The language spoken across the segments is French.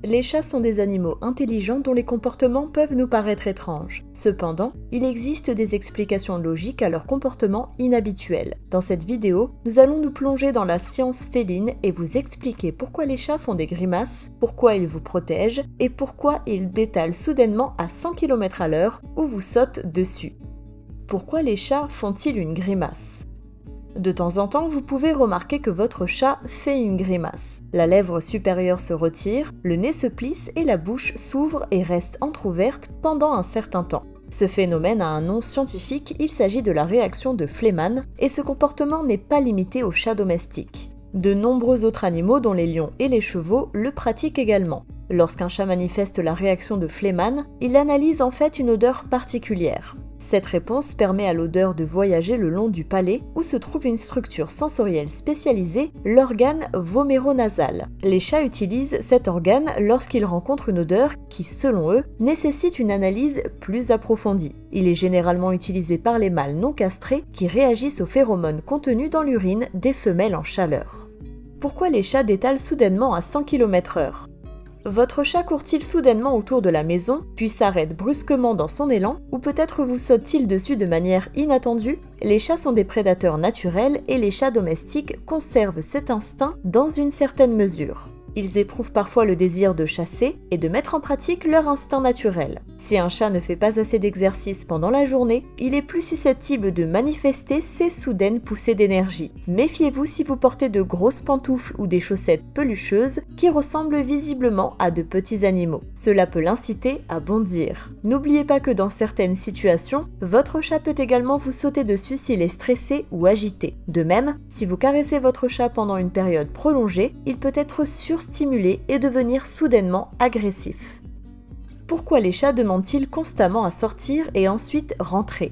Les chats sont des animaux intelligents dont les comportements peuvent nous paraître étranges. Cependant, il existe des explications logiques à leur comportement inhabituel. Dans cette vidéo, nous allons nous plonger dans la science féline et vous expliquer pourquoi les chats font des grimaces, pourquoi ils vous protègent et pourquoi ils détalent soudainement à 100 km/h ou vous sautent dessus. Pourquoi les chats font-ils une grimace ? De temps en temps, vous pouvez remarquer que votre chat fait une grimace. La lèvre supérieure se retire, le nez se plisse et la bouche s'ouvre et reste entrouverte pendant un certain temps. Ce phénomène a un nom scientifique, il s'agit de la réaction de Fleeman, et ce comportement n'est pas limité aux chats domestiques. De nombreux autres animaux, dont les lions et les chevaux, le pratiquent également. Lorsqu'un chat manifeste la réaction de Fleeman, il analyse en fait une odeur particulière. Cette réponse permet à l'odeur de voyager le long du palais où se trouve une structure sensorielle spécialisée, l'organe voméronasal. Les chats utilisent cet organe lorsqu'ils rencontrent une odeur qui, selon eux, nécessite une analyse plus approfondie. Il est généralement utilisé par les mâles non castrés qui réagissent aux phéromones contenus dans l'urine des femelles en chaleur. Pourquoi les chats détalent soudainement à 100 km/h ? Votre chat court-il soudainement autour de la maison, puis s'arrête brusquement dans son élan, ou peut-être vous saute-t-il dessus de manière inattendue? Les chats sont des prédateurs naturels et les chats domestiques conservent cet instinct dans une certaine mesure. Ils éprouvent parfois le désir de chasser et de mettre en pratique leur instinct naturel. Si un chat ne fait pas assez d'exercice pendant la journée, il est plus susceptible de manifester ces soudaines poussées d'énergie. Méfiez-vous si vous portez de grosses pantoufles ou des chaussettes pelucheuses qui ressemblent visiblement à de petits animaux. Cela peut l'inciter à bondir. N'oubliez pas que dans certaines situations, votre chat peut également vous sauter dessus s'il est stressé ou agité. De même, si vous caressez votre chat pendant une période prolongée, il peut être surstimulé et devenir soudainement agressif. Pourquoi les chats demandent-ils constamment à sortir et ensuite rentrer ?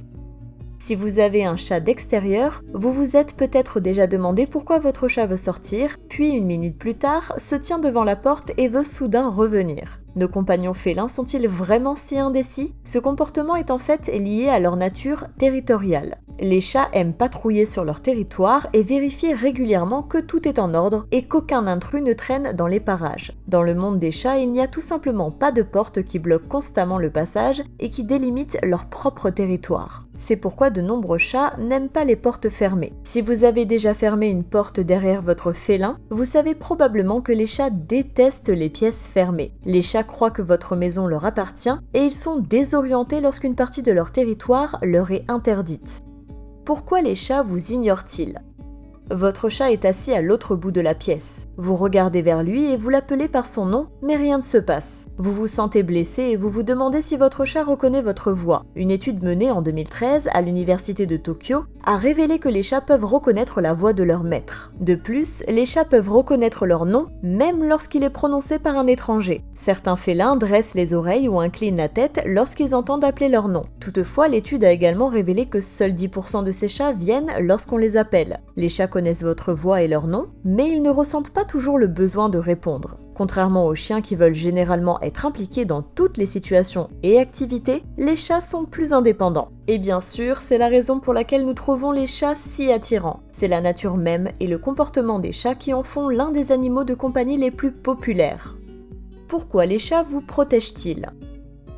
Si vous avez un chat d'extérieur, vous vous êtes peut-être déjà demandé pourquoi votre chat veut sortir, puis une minute plus tard, se tient devant la porte et veut soudain revenir. Nos compagnons félins sont-ils vraiment si indécis ? Ce comportement est en fait lié à leur nature territoriale. Les chats aiment patrouiller sur leur territoire et vérifier régulièrement que tout est en ordre et qu'aucun intrus ne traîne dans les parages. Dans le monde des chats, il n'y a tout simplement pas de porte qui bloque constamment le passage et qui délimite leur propre territoire. C'est pourquoi de nombreux chats n'aiment pas les portes fermées. Si vous avez déjà fermé une porte derrière votre félin, vous savez probablement que les chats détestent les pièces fermées. Les chats croient que votre maison leur appartient et ils sont désorientés lorsqu'une partie de leur territoire leur est interdite. Pourquoi les chats vous ignorent-ils ? Votre chat est assis à l'autre bout de la pièce. Vous regardez vers lui et vous l'appelez par son nom, mais rien ne se passe. Vous vous sentez blessé et vous vous demandez si votre chat reconnaît votre voix. Une étude menée en 2013 à l'université de Tokyo a révélé que les chats peuvent reconnaître la voix de leur maître. De plus, les chats peuvent reconnaître leur nom, même lorsqu'il est prononcé par un étranger. Certains félins dressent les oreilles ou inclinent la tête lorsqu'ils entendent appeler leur nom. Toutefois, l'étude a également révélé que seuls 10% de ces chats viennent lorsqu'on les appelle. Les chats connaissent votre voix et leur nom, mais ils ne ressentent pas toujours le besoin de répondre. Contrairement aux chiens qui veulent généralement être impliqués dans toutes les situations et activités, les chats sont plus indépendants. Et bien sûr, c'est la raison pour laquelle nous trouvons les chats si attirants. C'est la nature même et le comportement des chats qui en font l'un des animaux de compagnie les plus populaires. Pourquoi les chats vous protègent-ils ?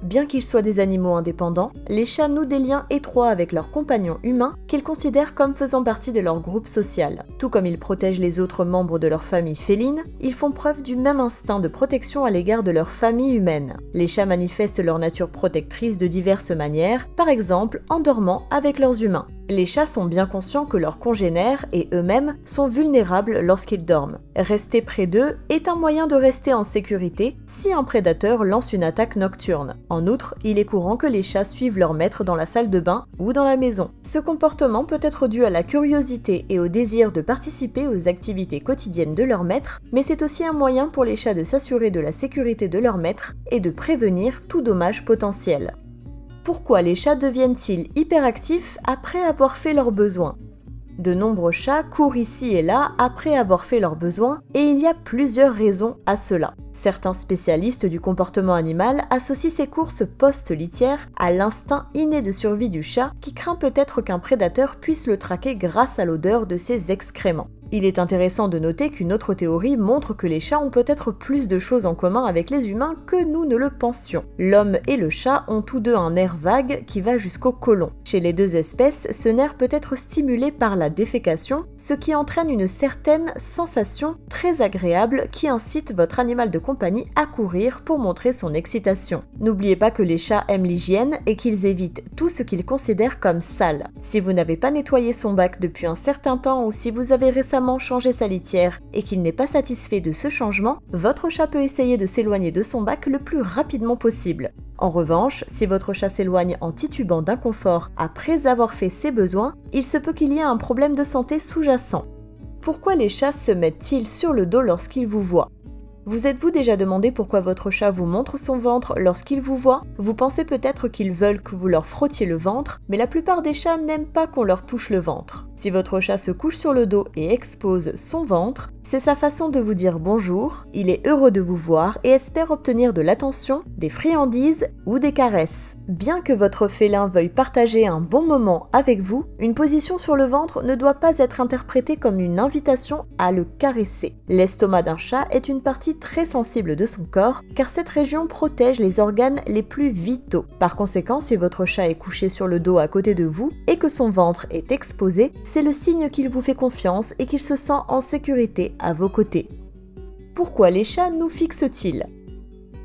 Bien qu'ils soient des animaux indépendants, les chats nouent des liens étroits avec leurs compagnons humains qu'ils considèrent comme faisant partie de leur groupe social. Tout comme ils protègent les autres membres de leur famille féline, ils font preuve du même instinct de protection à l'égard de leur famille humaine. Les chats manifestent leur nature protectrice de diverses manières, par exemple en dormant avec leurs humains. Les chats sont bien conscients que leurs congénères et eux-mêmes sont vulnérables lorsqu'ils dorment. Rester près d'eux est un moyen de rester en sécurité si un prédateur lance une attaque nocturne. En outre, il est courant que les chats suivent leur maître dans la salle de bain ou dans la maison. Ce comportement peut être dû à la curiosité et au désir de participer aux activités quotidiennes de leur maître, mais c'est aussi un moyen pour les chats de s'assurer de la sécurité de leur maître et de prévenir tout dommage potentiel. Pourquoi les chats deviennent-ils hyperactifs après avoir fait leurs besoins ? De nombreux chats courent ici et là après avoir fait leurs besoins et il y a plusieurs raisons à cela. Certains spécialistes du comportement animal associent ces courses post-litière à l'instinct inné de survie du chat qui craint peut-être qu'un prédateur puisse le traquer grâce à l'odeur de ses excréments. Il est intéressant de noter qu'une autre théorie montre que les chats ont peut-être plus de choses en commun avec les humains que nous ne le pensions. L'homme et le chat ont tous deux un nerf vague qui va jusqu'au côlon. Chez les deux espèces, ce nerf peut être stimulé par la défécation, ce qui entraîne une certaine sensation très agréable qui incite votre animal de compagnie à courir pour montrer son excitation. N'oubliez pas que les chats aiment l'hygiène et qu'ils évitent tout ce qu'ils considèrent comme sale. Si vous n'avez pas nettoyé son bac depuis un certain temps ou si vous avez récemment changé sa litière et qu'il n'est pas satisfait de ce changement, votre chat peut essayer de s'éloigner de son bac le plus rapidement possible. En revanche, si votre chat s'éloigne en titubant d'inconfort après avoir fait ses besoins, il se peut qu'il y ait un problème de santé sous-jacent. Pourquoi les chats se mettent-ils sur le dos lorsqu'ils vous voient ? Vous êtes-vous déjà demandé pourquoi votre chat vous montre son ventre lorsqu'il vous voit ? Vous pensez peut-être qu'ils veulent que vous leur frottiez le ventre, mais la plupart des chats n'aiment pas qu'on leur touche le ventre. Si votre chat se couche sur le dos et expose son ventre, c'est sa façon de vous dire bonjour, il est heureux de vous voir et espère obtenir de l'attention, des friandises ou des caresses. Bien que votre félin veuille partager un bon moment avec vous, une position sur le ventre ne doit pas être interprétée comme une invitation à le caresser. L'estomac d'un chat est une partie très sensible de son corps car cette région protège les organes les plus vitaux. Par conséquent, si votre chat est couché sur le dos à côté de vous et que son ventre est exposé, c'est le signe qu'il vous fait confiance et qu'il se sent en sécurité à vos côtés. Pourquoi les chats nous fixent-ils ?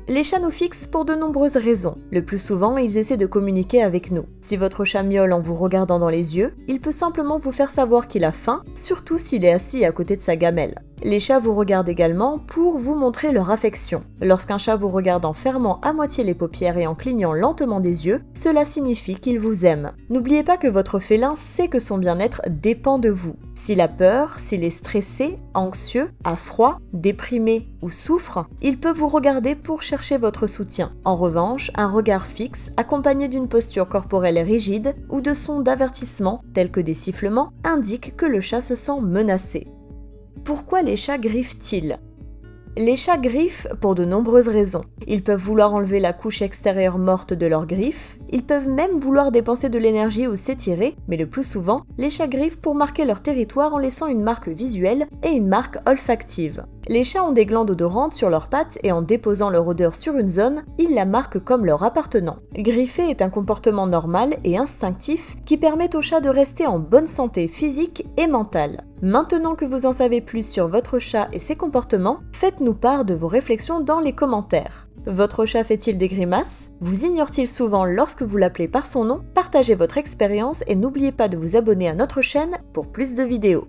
Les chats nous fixent pour de nombreuses raisons. Le plus souvent, ils essaient de communiquer avec nous. Si votre chat miaule en vous regardant dans les yeux, il peut simplement vous faire savoir qu'il a faim, surtout s'il est assis à côté de sa gamelle. Les chats vous regardent également pour vous montrer leur affection. Lorsqu'un chat vous regarde en fermant à moitié les paupières et en clignant lentement des yeux, cela signifie qu'il vous aime. N'oubliez pas que votre félin sait que son bien-être dépend de vous. S'il a peur, s'il est stressé, anxieux, a froid, déprimé ou souffre, il peut vous regarder pour chercher votre soutien. En revanche, un regard fixe, accompagné d'une posture corporelle rigide ou de sons d'avertissement, tels que des sifflements, indique que le chat se sent menacé. Pourquoi les chats griffent-ils ? Les chats griffent pour de nombreuses raisons. Ils peuvent vouloir enlever la couche extérieure morte de leurs griffes, ils peuvent même vouloir dépenser de l'énergie ou s'étirer, mais le plus souvent, les chats griffent pour marquer leur territoire en laissant une marque visuelle et une marque olfactive. Les chats ont des glandes odorantes sur leurs pattes et en déposant leur odeur sur une zone, ils la marquent comme leur appartenant. Griffer est un comportement normal et instinctif qui permet au chat de rester en bonne santé physique et mentale. Maintenant que vous en savez plus sur votre chat et ses comportements, faites-nous part de vos réflexions dans les commentaires. Votre chat fait-il des grimaces ? Vous ignore-t-il souvent lorsque vous l'appelez par son nom ? Partagez votre expérience et n'oubliez pas de vous abonner à notre chaîne pour plus de vidéos.